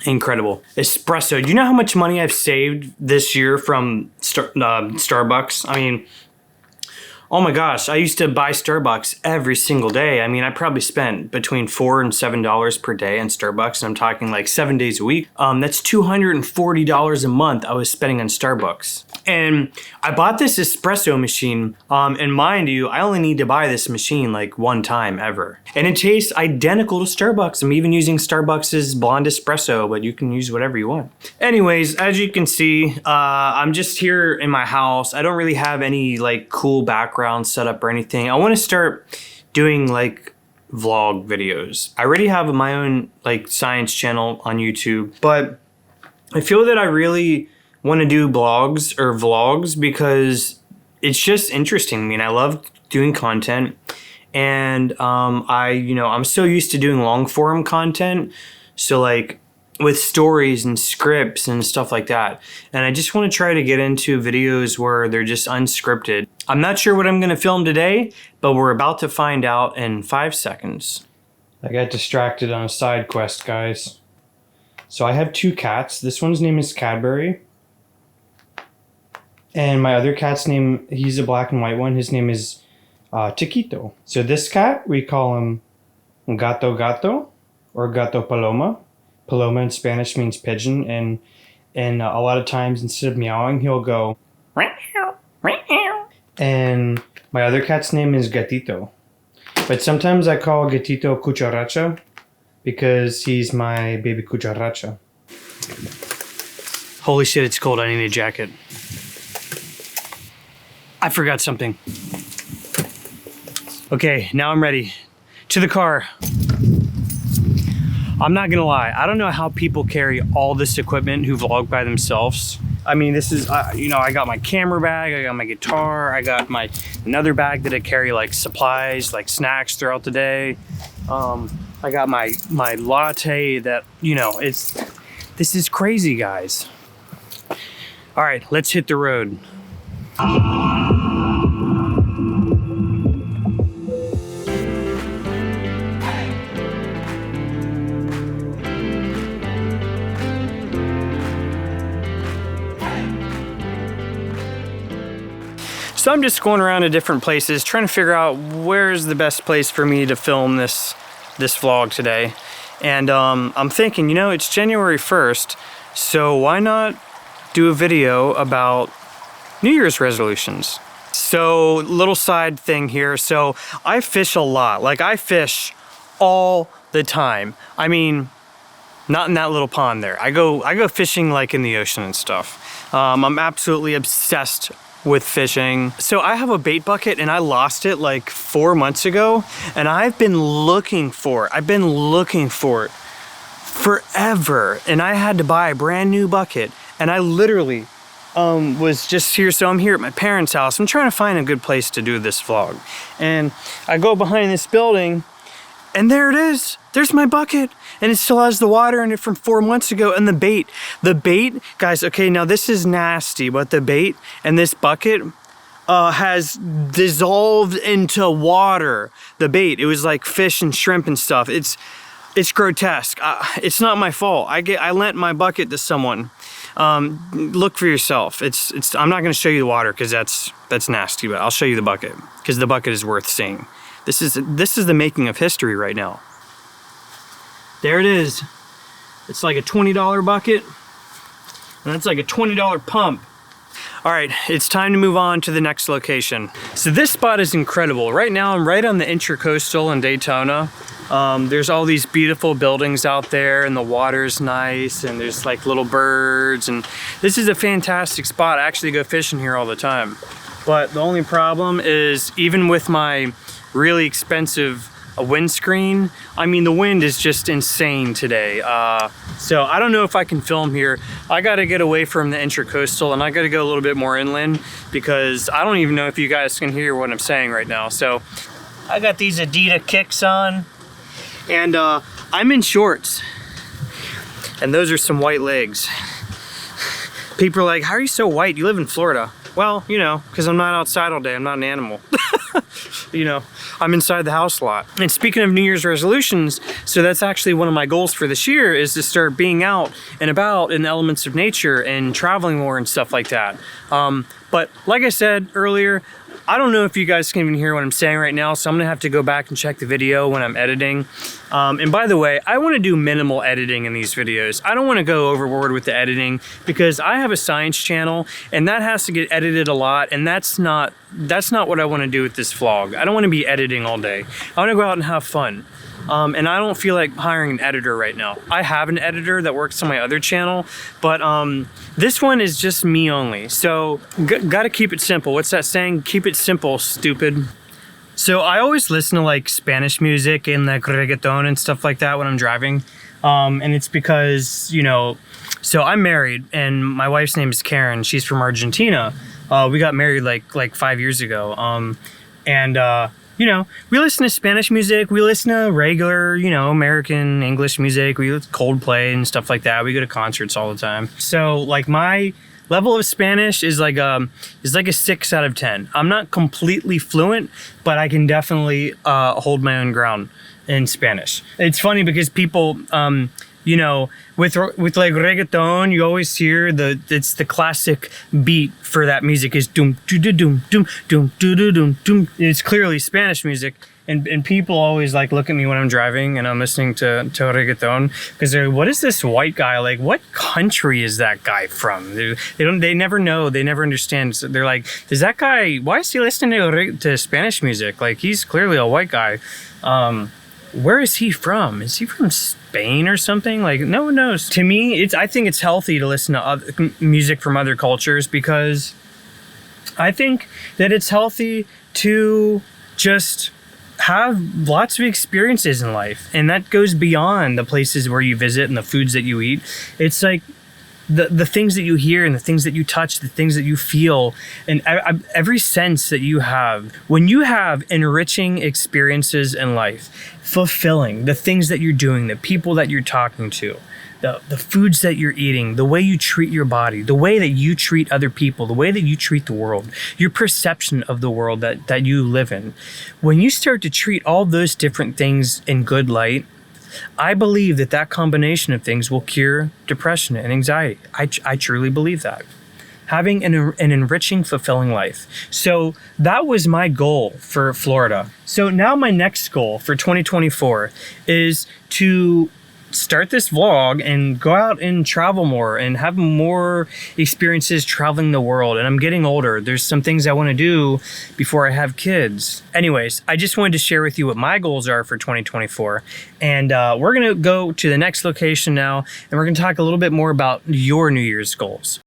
Incredible. Espresso. Do you know how much money I've saved this year from Starbucks? I mean, oh my gosh, I used to buy Starbucks every single day. I mean, I probably spent between $4 and $7 per day on Starbucks, and I'm talking like 7 days a week. That's $240 a month I was spending on Starbucks. And I bought this espresso machine, and mind you, I only need to buy this machine like one time ever. And it tastes identical to Starbucks. I'm even using Starbucks's blonde espresso, but you can use whatever you want. Anyways, as you can see, I'm just here in my house. I don't really have any like cool background setup or anything. I want to start doing like vlog videos. I already have my own like science channel on YouTube, but I feel that I really want to do blogs or vlogs because it's just interesting. I mean, I love doing content, and I'm so used to doing long form content. So like with stories and scripts and stuff like that. And I just want to try to get into videos where they're just unscripted. I'm not sure what I'm going to film today, but we're about to find out in 5 seconds. I got distracted on a side quest, guys. So I have 2 cats. This one's name is Cadbury. And my other cat's name, he's a black and white one. His name is Chiquito. So this cat, we call him Gato Gato or Gato Paloma. Paloma in Spanish means pigeon, and a lot of times instead of meowing, he'll go meow, meow. And my other cat's name is Gatito. But sometimes I call Gatito Cucaracha because he's my baby cucaracha. Holy shit, it's cold. I need a jacket. I forgot something. Okay, now I'm ready. To the car. I'm not gonna lie, I don't know how people carry all this equipment who vlog by themselves. I mean, this is, I got my camera bag, I got my guitar, I got another bag that I carry like supplies, like snacks throughout the day. I got my latte that, this is crazy, guys. All right, let's hit the road. So I'm just going around to different places, trying to figure out where's the best place for me to film this vlog today. And I'm thinking, it's January 1st, so why not do a video about New Year's resolutions? So little side thing here. So I fish a lot. Like I fish all the time. I mean, not in that little pond there. I go fishing like in the ocean and stuff. I'm absolutely obsessed with fishing. So I have a bait bucket and I lost it like 4 months ago, and I've been looking for it forever, and I had to buy a brand new bucket, and I literally was just here. So I'm here at my parents' house. I'm trying to find a good place to do this vlog, and I go behind this building, and there it is. There's my bucket, and it still has the water in it from 4 months ago. And the bait, guys, okay, now this is nasty, but the bait and this bucket has dissolved into water. The bait, it was like fish and shrimp and stuff. It's grotesque. It's not my fault. I lent my bucket to someone. Look for yourself. I'm not gonna show you the water because that's nasty, but I'll show you the bucket because the bucket is worth seeing. This is the making of history right now. There it is. It's like a $20 bucket, and that's like a $20 pump. All right, it's time to move on to the next location. So this spot is incredible. Right now, I'm right on the Intracoastal in Daytona. There's all these beautiful buildings out there, and the water's nice, and there's like little birds, and this is a fantastic spot. I actually go fishing here all the time. But the only problem is, even with my really expensive windscreen, I mean, the wind is just insane today. So I don't know if I can film here. I gotta get away from the Intracoastal, and I gotta go a little bit more inland because I don't even know if you guys can hear what I'm saying right now. So I got these Adidas kicks on, and I'm in shorts, and those are some white legs. People are like, how are you so white? You live in Florida. Well, because I'm not outside all day. I'm not an animal. I'm inside the house a lot. And speaking of New Year's resolutions, so that's actually one of my goals for this year, is to start being out and about in the elements of nature and traveling more and stuff like that. But like I said earlier, I don't know if you guys can even hear what I'm saying right now, so I'm gonna have to go back and check the video when I'm editing. And by the way, I wanna do minimal editing in these videos. I don't wanna go overboard with the editing because I have a science channel and that has to get edited a lot, and that's not what I wanna do with this vlog. I don't wanna be editing all day. I wanna go out and have fun. And I don't feel like hiring an editor right now. I have an editor that works on my other channel, but this one is just me only. So gotta keep it simple. What's that saying? Keep it simple, stupid. So I always listen to like Spanish music and like reggaeton and stuff like that when I'm driving. And it's because, you know, so I'm married and my wife's name is Karen. She's from Argentina. We got married like 5 years ago. You know, we listen to Spanish music, we listen to regular, you know, American English music, we listen to Coldplay and stuff like that. We go to concerts all the time. So like my level of Spanish is like a 6 out of 10. I'm not completely fluent, but I can definitely hold my own ground in Spanish. It's funny because people, you know, with like reggaeton, you always hear it's the classic beat for that music is doom doo doo doom doom doom doo doo doom doom. It's clearly Spanish music, and people always like look at me when I'm driving and I'm listening to reggaeton because they're like, what is this white guy, like what country is that guy from? They never know, they never understand. So they're like, is that guy, why is he listening to Spanish music? Like he's clearly a white guy. Where is he from? Is he from Spain or something? Like, no one knows. To me, I think it's healthy to listen to music from other cultures because I think that it's healthy to just have lots of experiences in life. And that goes beyond the places where you visit and the foods that you eat. It's like the things that you hear and the things that you touch, the things that you feel, and every sense that you have. When you have enriching experiences in life, fulfilling, the things that you're doing, the people that you're talking to, the foods that you're eating, the way you treat your body, the way that you treat other people, the way that you treat the world, your perception of the world that you live in. When you start to treat all those different things in good light, I believe that combination of things will cure depression and anxiety. I truly believe that. Having an enriching, fulfilling life. So that was my goal for Florida. So now my next goal for 2024 is to start this vlog and go out and travel more and have more experiences traveling the world. And I'm getting older. There's some things I want to do before I have kids. Anyways, I just wanted to share with you what my goals are for 2024. And we're going to go to the next location now, and we're going to talk a little bit more about your New Year's goals.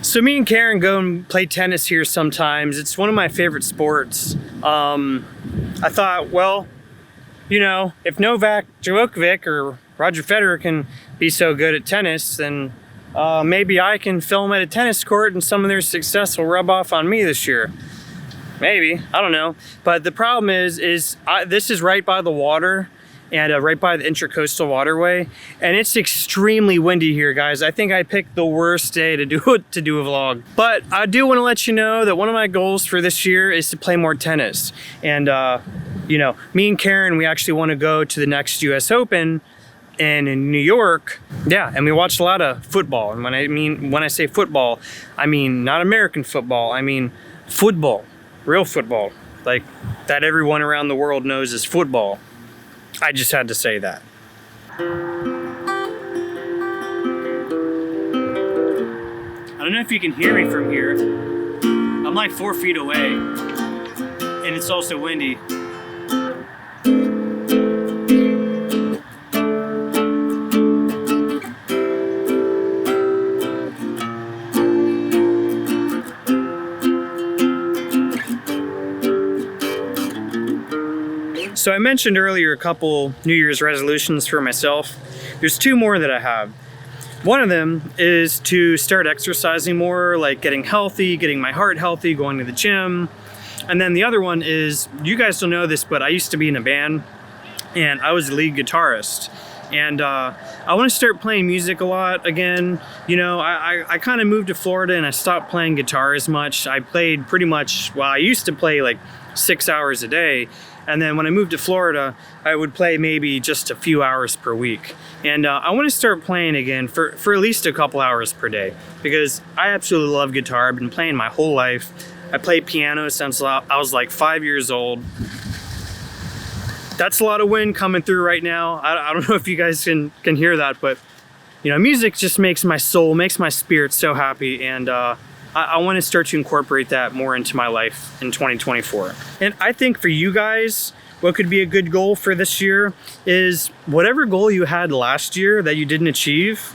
So me and Karen go and play tennis here sometimes. It's one of my favorite sports. I thought, well, you know, if Novak Djokovic or Roger Federer can be so good at tennis, then maybe I can film at a tennis court and some of their success will rub off on me this year. Maybe, I don't know. But the problem is this is right by the water and right by the Intracoastal Waterway, and it's extremely windy here, guys. I think I picked the worst day to do a vlog. But I do want to let you know that one of my goals for this year is to play more tennis. And you know, me and Karen, we actually want to go to the next US Open and in New York. Yeah, and we watched a lot of football. And when I say football, I mean not American football, I mean football, real football, like that everyone around the world knows is football. I just had to say that. I don't know if you can hear me from here. I'm like 4 feet away, and it's also windy. So I mentioned earlier a couple New Year's resolutions for myself. There's 2 more that I have. One of them is to start exercising more, like getting healthy, getting my heart healthy, going to the gym. And then the other one is, you guys don't know this, but I used to be in a band and I was the lead guitarist. And I want to start playing music a lot again. You know, I kind of moved to Florida and I stopped playing guitar as much. I played pretty much, well, I used to play like 6 hours a day. And then when I moved to Florida, I would play maybe just a few hours per week. And I want to start playing again for at least a couple hours per day, because I absolutely love guitar. I've been playing my whole life. I played piano since I was like 5 years old. That's a lot of wind coming through right now. I don't know if you guys can hear that, but you know, music just makes my soul, makes my spirit so happy, and I want to start to incorporate that more into my life in 2024. And I think for you guys, what could be a good goal for this year is whatever goal you had last year that you didn't achieve,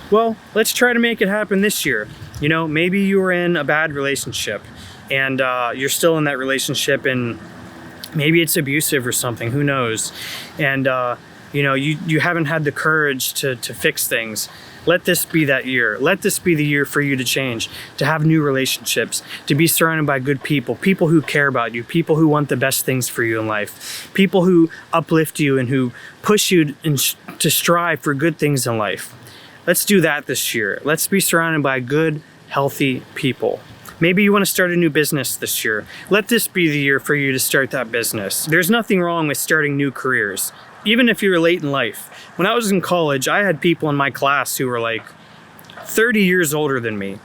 well, let's try to make it happen this year. You know, maybe you were in a bad relationship and you're still in that relationship, and maybe it's abusive or something, who knows? And you know, you haven't had the courage to fix things. Let this be that year. Let this be the year for you to change, to have new relationships, to be surrounded by good people, people who care about you, people who want the best things for you in life, people who uplift you and who push you to strive for good things in life. Let's do that this year. Let's be surrounded by good, healthy people. Maybe you want to start a new business this year. Let this be the year for you to start that business. There's nothing wrong with starting new careers, even if you're late in life. When I was in college, I had people in my class who were like 30 years older than me.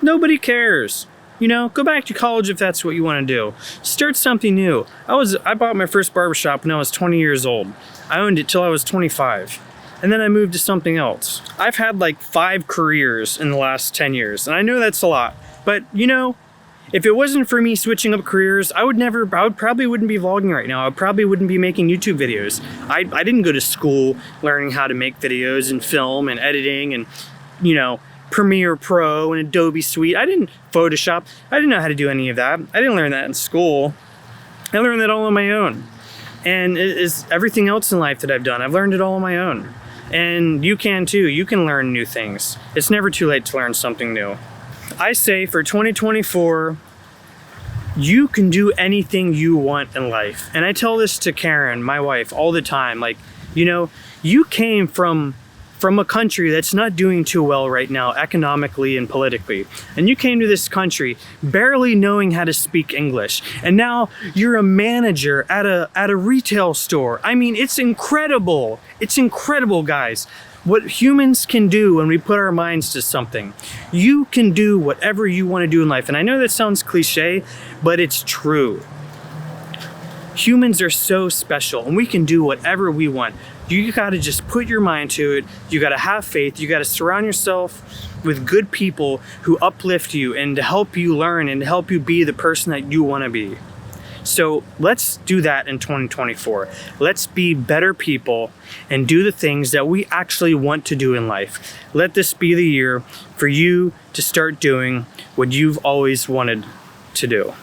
Nobody cares. You know, go back to college if that's what you want to do. Start something new. I bought my first barbershop when I was 20 years old. I owned it till I was 25. And then I moved to something else. I've had like 5 careers in the last 10 years, and I know that's a lot. But you know, if it wasn't for me switching up careers, I probably wouldn't be vlogging right now. I probably wouldn't be making YouTube videos. I didn't go to school learning how to make videos and film and editing and, you know, Premiere Pro and Adobe Suite. I didn't Photoshop. I didn't know how to do any of that. I didn't learn that in school. I learned that all on my own. And it is everything else in life that I've done. I've learned it all on my own. And you can too. You can learn new things. It's never too late to learn something new. I say for 2024, you can do anything you want in life. And I tell this to Karen, my wife, all the time. Like, you know, you came from a country that's not doing too well right now, economically and politically. And you came to this country barely knowing how to speak English. And now you're a manager at a retail store. I mean, it's incredible. It's incredible, guys. What humans can do when we put our minds to something. You can do whatever you want to do in life. And I know that sounds cliche, but it's true. Humans are so special and we can do whatever we want. You gotta just put your mind to it. You gotta have faith. You gotta surround yourself with good people who uplift you and to help you learn and to help you be the person that you wanna be. So let's do that in 2024. Let's be better people and do the things that we actually want to do in life. Let this be the year for you to start doing what you've always wanted to do.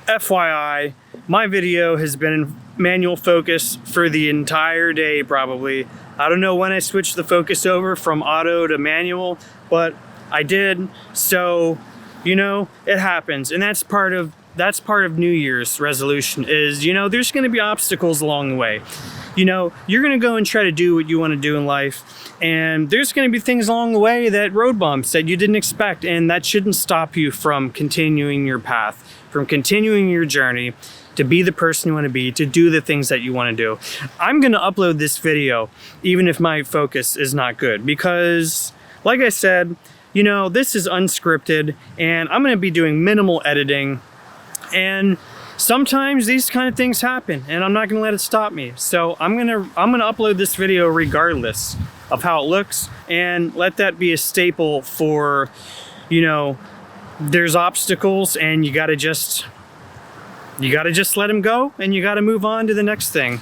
FYI, my video has been in manual focus for the entire day probably. I don't know when I switched the focus over from auto to manual, but I did. So, you know, it happens. And that's part of New Year's resolution is, you know, there's going to be obstacles along the way. You know, you're going to go and try to do what you want to do in life. And there's going to be things along the way, that road bumps that you didn't expect. And that shouldn't stop you from continuing your path, from continuing your journey to be the person you want to be, to do the things that you want to do. I'm going to upload this video even if my focus is not good, because like I said, you know, this is unscripted and I'm going to be doing minimal editing. And sometimes these kind of things happen and I'm not gonna let it stop me. So I'm gonna upload this video regardless of how it looks, and let that be a staple for, you know, there's obstacles and you gotta just let them go and you gotta move on to the next thing.